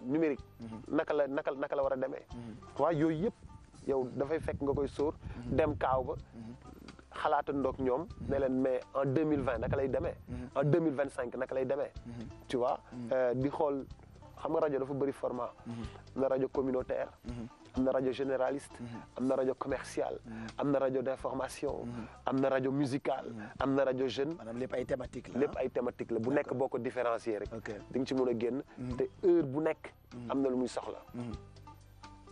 numérique. naka la war a demee. waaw yooyu yëpp yow dafay fekk nga koy sóor. dem kaaw ba. xalaatandoo ak ñoom. ne leen mais en 2020 naka lay demee. en 2025 naka lay demee. tu vois di xool xam nga rajo dafa bëri format. am na rajo communautaire. am na rajo généraliste. am na rajo commercial. am na rajo d'information. am na rajo musical. am na rajo jeune. maanaam lépp ay thématique la lépp ay thématique la bu nekk boo ko différencier rek. di nga ci mën a génn. te heure bu nekk. am na lu muy soxla.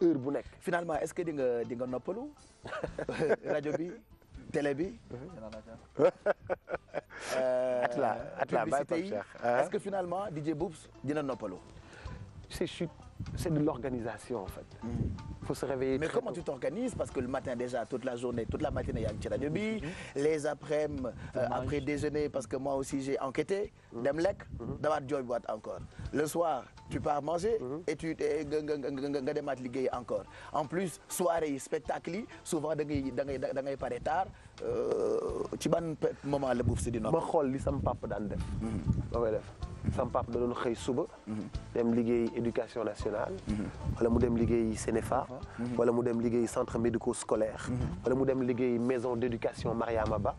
heure bu nekk. finalement est-ce que di nga noppalu rajo bi télé bi. publicité yi est-ce que finalement DJ Boubs dina noppalu. C'est de l'organisation en fait. Faut se réveiller. Mais comment tu t'organises? Parce que le matin déjà, toute la journée, toute la matinée, il y a un petit radio bi. Les après-midi, après déjeuner, parce que moi aussi j'ai enquêté. Dem lek, damat joy boîte encore. Le soir, tu pars manger et tu nga demat liggéey encore. En plus, soirée, spectacle yi, souvent da ngay pare tard. Ci ban moment la Boubs di nopp? Ma xool li sam papa daan def. Ba koy def. Sam papa da doon xëy suba. dem liggéey éducation nationale. wala mu dem liggéey Sénéfa. wala mu dem liggéey centre médico-scolaire. wala mu dem liggéey maison d'éducation Mariama Ba.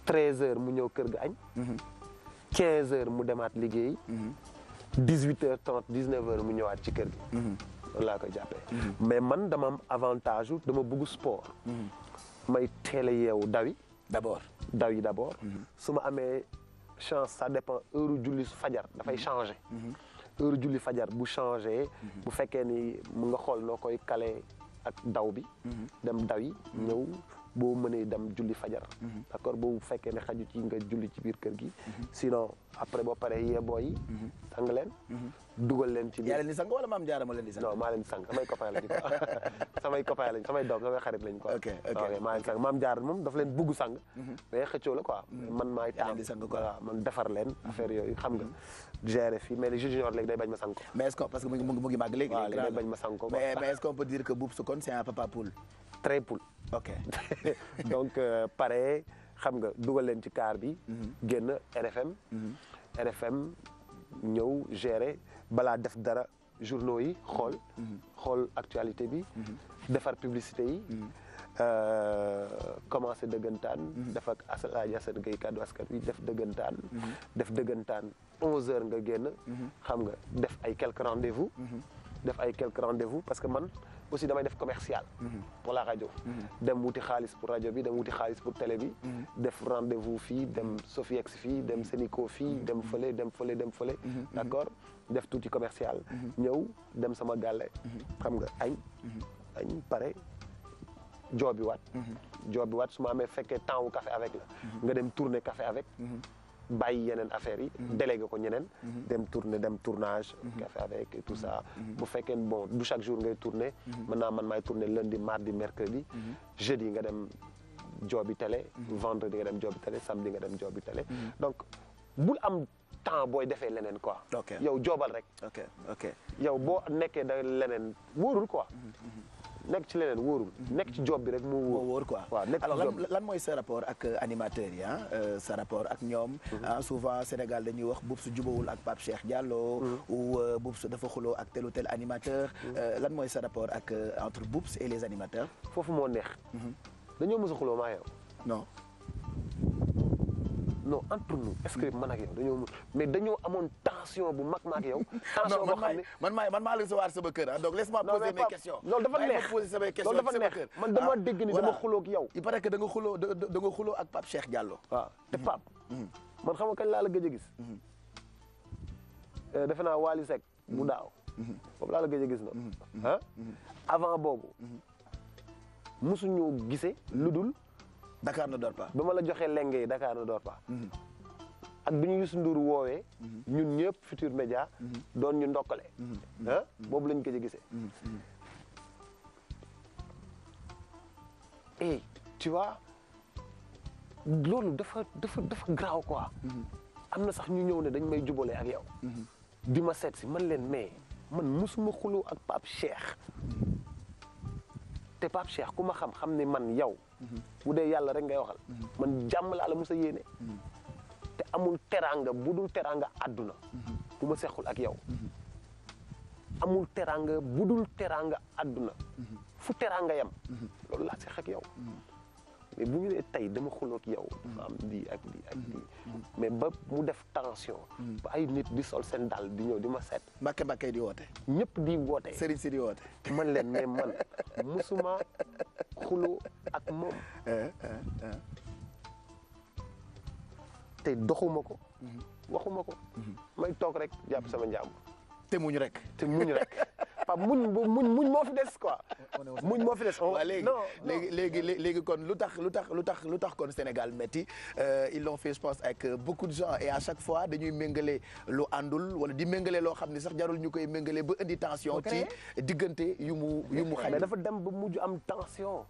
13h mu ñëw kër ga añ. 15h mu demaat liggéey. 18h30 19h mu ñëwaat ci kër gi. loolu laa koy jàppee. mais man dama am avantage dama bëgg sport. may teel a yeewu dawi. d'abord. su ma amee chance ça dépend heure julli fajar dafay changer. heure julli fajar bu changer. bu fekkee ni mu nga xool noo koy kale ak daw bi. dem dawi ñëw boo mënee dem julli fajar. d'accord boo fekkee ne xaju ci nga julli ci biir kër gi. sinon après boo paree yee booy yi. sang leen. dugal leen ci biir. yaa leen di sang wala maam Jaara ma leen di sang. non maa leen di sang samay copains lañu quoi samay copains lañu samay doom samay xarit lañu quoi. ok maa leen sang maam Jaara moom dafa leen bugg sang. mais xëccoo la quoi. man maay taam voilà man defar leen. affaire yooyu xam nga. gérer fii mais les junior léegi day bañ ma sang ko. mais est-ce que parce que mu ngi màgg léegi. waaw léegi day bañ ma sang ko. mais est-ce qu'on peut dire que Boubs kon c'est un papa poule. très poule. ok donc pare xam nga dugal leen ci car bi. génn RFM. RFM ñëw gérer balaa def dara journaux yi xool actualité bi. defar publicité yi. commencé dëggantaan. def ak Alaaji Assane Gueye kaddu askan wi def dëggantaan. def dëggantaan 11h nga génn. xam nga def ay quelques rendez-vous. parce que man aussi damay def commercial. pour la rajo. dem wuti xaalis pour rajo bi dem wuti xaalis pour télé bi. def rendez-vous fii dem Sofiex fii dem Sénico fii dem fële. d'accord def tuuti commercial. ñëw dem sama gàlle. xam nga añ pare. joobi waat su ma amee fekkee temps wu café avec la. nga dem tourner café avec. bàyyi yeneen affaires yi. délégué ko ñeneen. dem tournage. café avec et tout ça. bu fekkee bon du chaque jour ngay tourner. man maay tourner lundi mardi mercredi. jeudi nga dem joobi télé. vendredi nga dem joobi télé samedi nga dem joobi télé. donc bul am temps booy defee leneen quoi. yow joobal rek. ok yow boo nekkee da leneen wóorul quoi. nekk ci leneen wóorul. nekk ci job bi rek moo wóor quoi. waaw nekk alors lan mooy sa rapport ak animateurs yi sa rapport ak ñoom. souvent Sénégal dañuy wax Boubs jubawul ak Pape Cheikh Diallo. ou Boubs dafa xuloo ak tel ou tel animateur. lan mooy sa rapport ak entre Boubs et les animateurs. foofu moo neex. dañoo mës a xuloo maa yow. non entre nous est-ce que man ak yow dañoo amoon tension bu mag ma ak yow. tension boo xam ne man maa la recevoir sama kër donc laisse-moi poser mes questions. loolu dafa neex loolu dafa neex man dama dégg ni dama xuloo ak yow. il paraît que da nga xuloo ak Pape Cheikh Diallo. waaw te Pape. man xam nga kañ laa la gëj a gis. defe naa Wally Seck bu daaw. boobu laa la gëj a gis na avant boobu. musuñu gisee lu dul. Dakar ne dort pas. ba ma la joxee lenge yi Dakar ne dort pas. ak bi ñu Youssou Ndour woowee. ñun ñëpp Futur Média. doon ñu ndokkale. boobu lañ ko gisee. et tu vois loolu dafa graaw quoi. am na sax ñu ñëw ne dañ may jubale ak yow. di ma seet si man leen mais man musuma xuloo ak Pape Cheikh. te Pape Cheikh ku ma xam ne man yow. bu dee yàlla rek ngay waxal. man jàmm laa la mos a yéene. te amul teraanga bu dul teraanga àdduna. bu ma sequl ak yow amul teraanga budul teraanga àdduna fu teraanga yam loolu laa seq ak yow mais bu ñu nee tey dama xuloo ak yow dafa am lii ak lii ak lii mais ba mu def tension ba ay nit di sol seen dàll di ñëw di ma seet Mbàkke di woote ñëpp di woote Serigne si di woote man leen mais man musuma xuloo ak moom te doxuma ko waxuma ko may toog rek jàpp sama njàmbur te muñ rek pa muñ moo fi des quoi muñ moo fi des waaw léegi kon lu tax kon Sénégal métti ils l'ont fait je pense avec beaucoup de gens et à chaque fois dañuy méngale lu àndul wala di méngale loo xam ne sax jarul ñu koy méngale ba indi tension ci diggante yu mu xañ mais dafa dem ba mujj am tension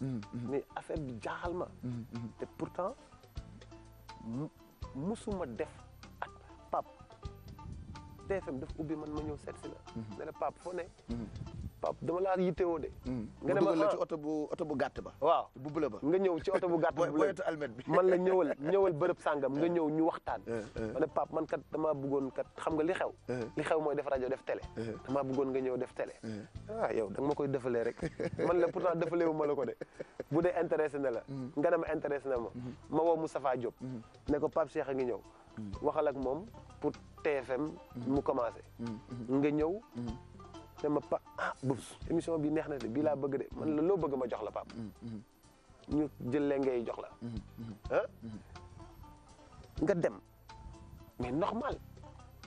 mais affaire bi jaaxal ma te pourtant musuma def ak Pape TFM daf ubbi man ma ñëw seet si la ne la Pape foo ne Pape dama laa yittewoo de nga ne ma la ci oto bu gàtt ba waaw bu bula ba nga ñëw ci oto bu gàtt boyetu almet bi man la ñëwal bërëb sàngam nga ñëw ñu waxtaan ma ne Pape man kat damaa bëggoon kat xam nga li xew mooy def rajo def télé damaa bëggoon nga ñëw def télé yow da nga ma koy defalee rek man la pourtant defalee wu ma la ko de bu dee intéressé na la nga ne ma intéressé na ma woo Moustapha Diop ne ko Pape Cheikh a ngi ñëw waxal ak moom pour TFM mu commencé nga ñëw ne ma Boubs émission bi neex na de bii laa bëgg de man la loo bëgg ma jox la Pape ñu jël lee ngay jox la nga dem mais normal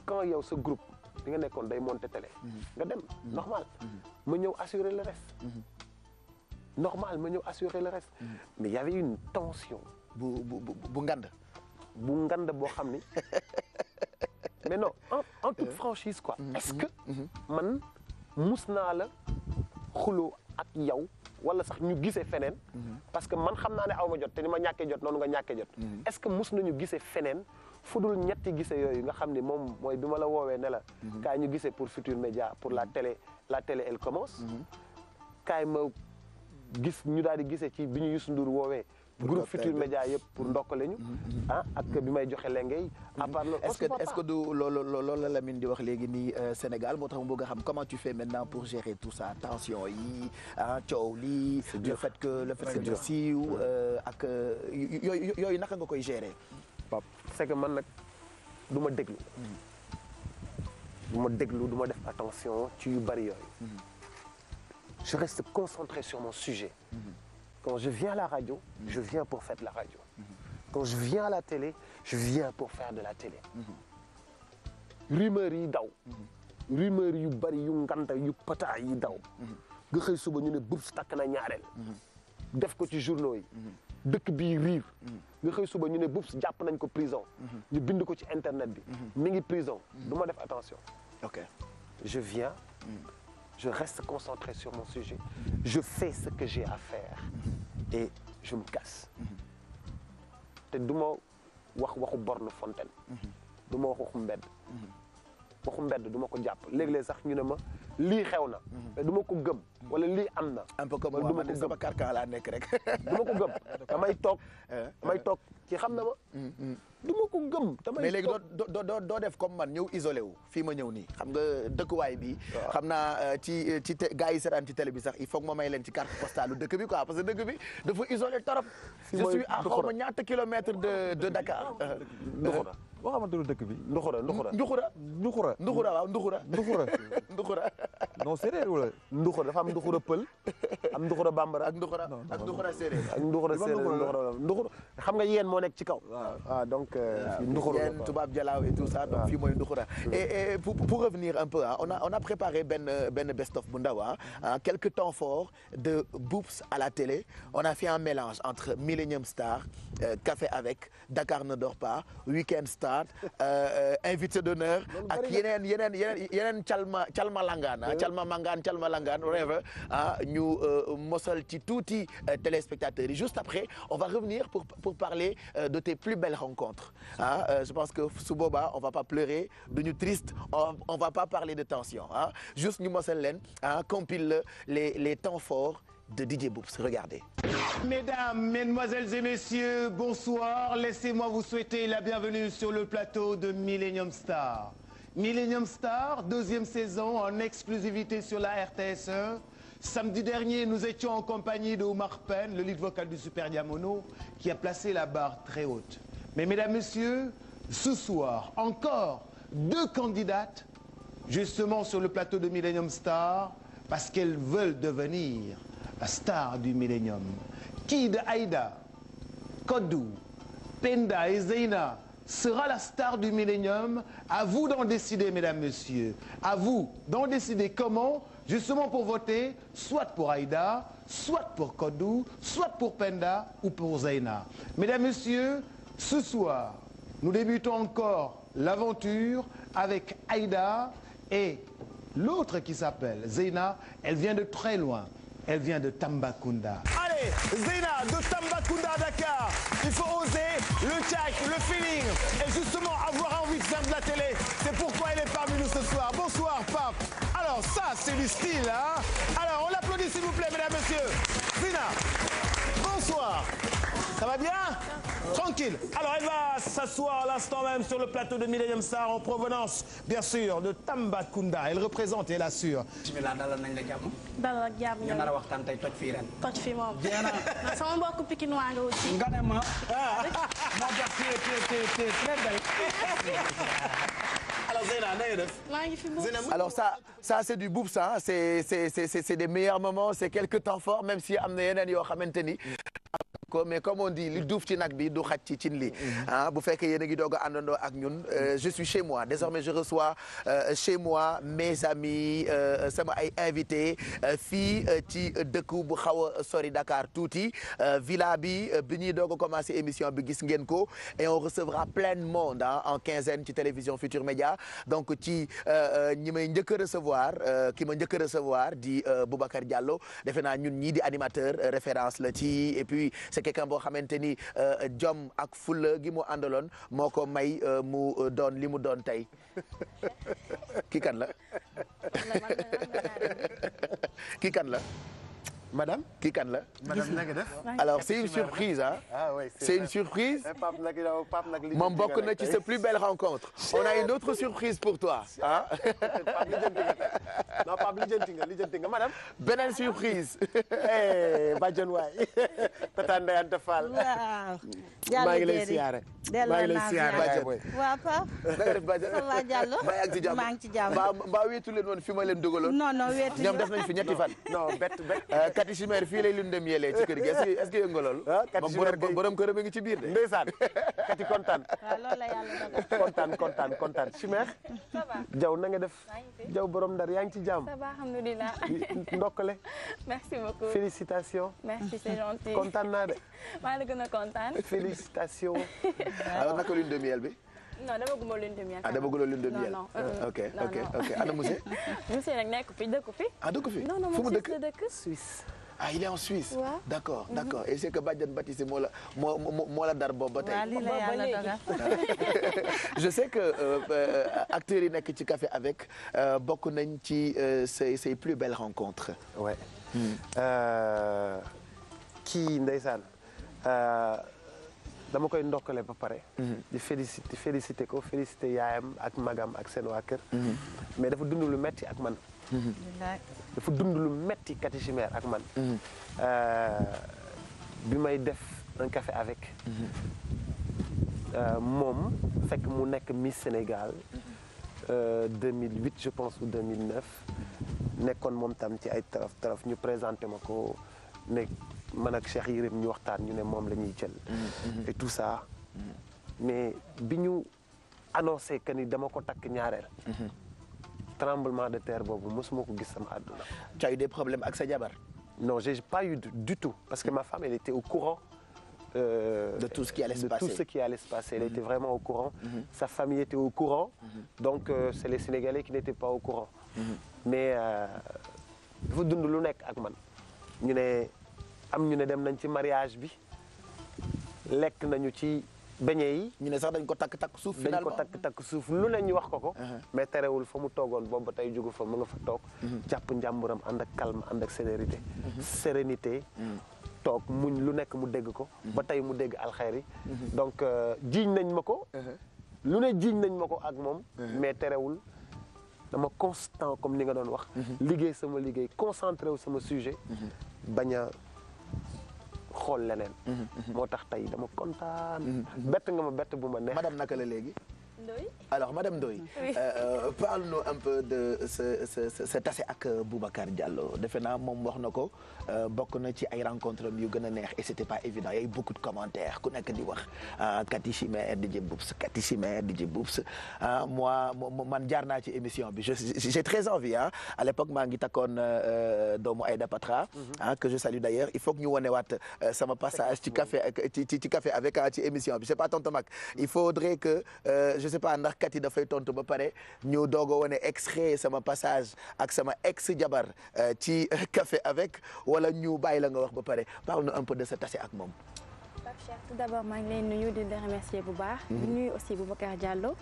quand yow sa groupe bi nga nekkoon day monter télé nga dem normal ma ñëw assurer le reste normal ma ñëw assurer le reste mais il y avait une tension bu ngand boo xam ni mais non en toute franchise quoi est-ce que man mus naa la xuloo ak yow wala sax ñu gisee feneen parce que man xam naa ne aw ma jot te ni ma ñàkkee jot noonu nga ñàkkee jot est-ce que mus nañu gisee feneen fu dul ñetti gisee yooyu nga xam ni moom mooy bi ma la woowee ne la kaay ñu gisee pour Futur Média pour la télé elle commence kaay ma gis ñu daal di gisee ci bi ñu Youssou Ndour woowee groupe Futur Média yëpp pour ndokkale ñu ak bi may joxe lengay à part loolu est-ce que du loolu la Lamine di wax léegi nii Sénégal moo tax mu bëgg a xam comment tu fais maintenant pour gérer tout ça tension yi coow lii le fait que nga siiw ak yooyu naka nga koy gérer Pape c'est que man nag du ma déglu du ma def attention ci yu bari yooyu je reste concentré sur mon sujet quand je viens à la radio je viens pour faire de la radio quand je viens à la télé je viens pour faire de la télé rumeur yi daw rumeur yu bari yu nganta yu pata yi daw nga xëy suba ñu ne Boubs takk na ñaareel def ko ci journaux yi dëkk bii riir nga xëy suba ñu ne Boubs jàpp nañ ko prison ñu bind ko ci internet bi mi ngi prison du ma def attention ok je viens je reste concentré sur mon sujet je fais ce que j'ai à faire et je me casse te du ma waxu borne fontaine du ma waxu mbedd du ma ko jàpp léeg-léeg sax ñu ne ma lii xew na mais du ma ko gëm wala lii am na un peu comme moi man sama carcan laa nekk rek du ma ko gëm damay toog ci xam na ma du ma ko gëm mais léegi doo def comme man ñëw isolé wu fii ma ñëw nii xam nga dëkkuwaay bi xam naa ci gars yi seetaan ci télé bi sax il faut que ma may leen ci carte postale lu dëkk bi quoi parce que dëkk bi dafa isolé torop je suis à xaw ma ñaata kilomètres de Dakar boo xamante ne dëkk bi. Nduxura non séeréer wala. Nduxura dafa am Nduxura pël am Nduxura bambara ak Nduxura séeréer. ak Nduxura séeréer Nduxura xam nga yéen moo nekk ci kaw. waaw donc Nduxura yéen tubaab jalaaw et tout ça donc fii mooy Nduxura. et pour revenir un peu on a préparé benn best-of bu ndaw quelques temps forts de Boubs à la télé on a fait un mélange entre Millennium Star Café avec Dakar ne dort pas Weekend Star invité d'honneur ak yeneen calma langaan whatever ñu mosal ci tuuti téléspectateurs yi juste après on va revenir pour parler de tes plus belles rencontres je pense que su boobaa on va pas pleurer duñu triste on va pas parler de tension juste ñu mosal leen compile les temps forts de DJ Boubs. Regardez. Mesdames, Mesdemoiselles et Messieurs, bonsoir. Laissez-moi vous souhaiter la bienvenue sur le plateau de Millennium Star. Millennium Star, deuxième saison en exclusivité sur la RTS1. Samedi dernier, nous étions en compagnie de Oumar Pène, le lead vocal du Super Diamono, qui a placé la barre très haute. Mais mesdames, messieurs, ce soir, encore 2 candidates, justement sur le plateau de Millennium Star, parce qu'elles veulent devenir la star du Millennium. Qui de Aïda, Kodou, Penda et Zeyna sera la star du Millennium? À vous d'en décider, mesdames, messieurs. À vous d'en décider comment, justement pour voter, soit pour Aïda, soit pour Kodou, soit pour Penda ou pour Zeyna. Mesdames, messieurs, ce soir, nous débutons encore l'aventure avec Aïda et l'autre qui s'appelle Zeyna. Elle vient de très loin. Elle vient de Tambacounda. Allez, Zeyna de Tambacounda à Dakar. Il faut oser le tchac, le feeling et justement avoir envie de faire de la télé. C'est pourquoi elle est parmi nous ce soir. Bonsoir, Pape. Alors ça, c'est du style, hein? Alors, on l'applaudit s'il vous plaît, mesdames, messieurs. Zeyna, bonsoir. Ça va bien? Tranquille. Alors, elle va s'asseoir à l'instant même sur le plateau de Millennium Star en provenance, bien sûr, de Tambacounda. Elle représente et elle assure. bismillah dalal nañ la jàmm. dalal ak jàmm ñu nar a waxtaan tey toj fii ren. toj fii moom. jeex na. sama mbokku Pikinois nga aussi. nga ne ma. moo tax te très belle. Alors, Zeyna, na nga def? maa ngi fi moom. Alors ça c'est du boubs, hein. C'est des meilleurs moments, c'est quelques temps forts, même si am na yeneen yoo xamante ni. Mais comme on dit li duuf ci nag bi du xaj ci cin li ah bu fekkee yéen a ngi doog a àndandoo ak ñun je suis chez moi désormais je reçois chez moi mes amis sama ay invités fii ci dëkk bu xaw a sori Dakar tuuti villa bi ñuy doog a commencé émission bi gis ngeen ko et on recevra plein de monde en quinzaine ci télévision Futur Média donc ci ñi may njëkk a recevoir ki ma njëkk a recevoir di Boubacar Diallo defe naa ñun ñii di animateur référence la ci et puis c'est quelqu'un boo xamante ni jom ak fulla gi mu àndaloon moo ko may mu doon li mu doon tey kii kan la kii kan la Madame? kii kan la Madame na nga def? alors c'est une surprise hein. Ah oui, c'est une surprise Pape nag moom bokk na ci sa plus belle rencontre on a une autre surprise pour toi ah Pape lijjanti nga tey non Pape lijjanti nga madame. beneen surprise Badiane waay Tata Ndeye Anta Fall. waaw. maa ngi lay siyaare. maa ngi lay siyaare Badiane. waaw Pape. na nga def Badiane. ça va Diallo. maa ngi ci jàmm maa ngi ci jàmm. mbaa wéetu leen woon fi ma leen dugaloon. non wéetu ñoom def nañ fi ñetti fan. non bett. Kati Chimère fii lay lundem yelee ci kër gi est-ce que yëngu nga loolu. Kati Chimère Gueye borom këram a ngi ci biir de. ndeysaan Kati kontaan. waaw loolu la yàlla dogal. kontaan Chimère. ça va. Jaw na nga def. Jaw borom Ndar yaa ngi ci jàmm. ça va alhamdulilah. ndokkale. merci beaucoup. félicitations. merci c'est gentil. kontaan naa de. maa la gën a kontaan. félicitations. alors naka lune de miel bi. non dama guma lune de miel. ah dama gënoon lune de miel. non ok ana monsieur. monsieur nag nekk fi dëkk fi. ah dëkk fi. non fu mu Suisse la dëkk. dëkk. Suisse. ah il est en Suisse. waaw. d'accord et c'est que Badiane Baptiste moo la dar boobu ba tey. waaw lii la yàlla dogal. je sais que acteurs yi nekk ci Café avec bokk nañ ci ses plus belles rencontres. ouais. kii ndeysaan dama koy ndokkale ba pare. di féliciter ko féliciter yaayam ak magam ak seen waa kër. mais dafa dund lu metti ak man. dafa dund lu metti Kati Chimère ak man. bi may def un café avec. moom fekk mu nekk Miss Sénégal 2008 je pense ou 2009 nekkoon moom tam ci ay taraf ñu présenté ma ko ne man ak Cheikh Yérim ñu waxtaan ñu ne moom la ñuy jël. et tout ça mais bi ñu annoncé que ni dama ko takk ñaareel. tremblement de terre boobu mosuma ko gis sama àdduna. tu as eu des problèmes ak sa jabar. non j'ai pas eu du tout parce que ma femme elle était au courant. De tout ce qui allait se passer. De tout ce qui allait se passer. Elle était vraiment au courant. Sa famille était au courant. Donc c'est les Sénégalais qui n'étaient pas au courant. Mais dafa dund lu nekk ak man. ñu ne dem nañ ci mariage bi lekk nañu ci beñe yi. ñu ne sax dañ ko takk suuf finalement dañ ko takk suuf lu ne ñu wax ko. mais terewul fa mu toogoon boobu ba tey jógu fa mu nga fa toog. jàpp njàmburam ànd ak calme ànd ak sérénité. toog muñ lu nekk mu dégg ko. ba tey mu dégg alxayri. donc jiiñ nañ ma ko. lu ne jiiñ nañ ma ko ak moom mais terewul dama constant comme ni nga doon wax liggéey sama liggéey concentré wu sama sujet bañ a xool leneen moo tax tey dama kontaan bett nga ma bett bu ma neex madame naka la léegi Ndoye. alors madame Ndoye parle-nous un peu de sa tase ak Boubacar Diallo defe naa moom wax na ko bokk na ci ay rencontres yu gën a neex et c'était pas évident il y a eu beaucoup de commentaires ku nekk di wax Cathy Chimère DJ Boubs Cathy Chimère DJ Boubs moi man jaar naa ci émission bi j'ai très envie à l'époque maa ngi takkoon doomu Aïda Patra que je salue d'ailleurs il faut que ñu wonewaat sama passage ci café ci café avec ci émission bi c'est pas tonton Mac il faudrait que je sais pas ndax Cathy dafay tontu ba pare ñu doog a wane extrait sama passage ak sama ex jabar ci café avec wala ñu bàyyi la nga wax ba pare parle-nous un peu de sa tase ak moom. Pape Cheikh tout d'abord maa ngi lay nuyu di la remercier bu baax. di nuyu aussi Boubacar Diallo.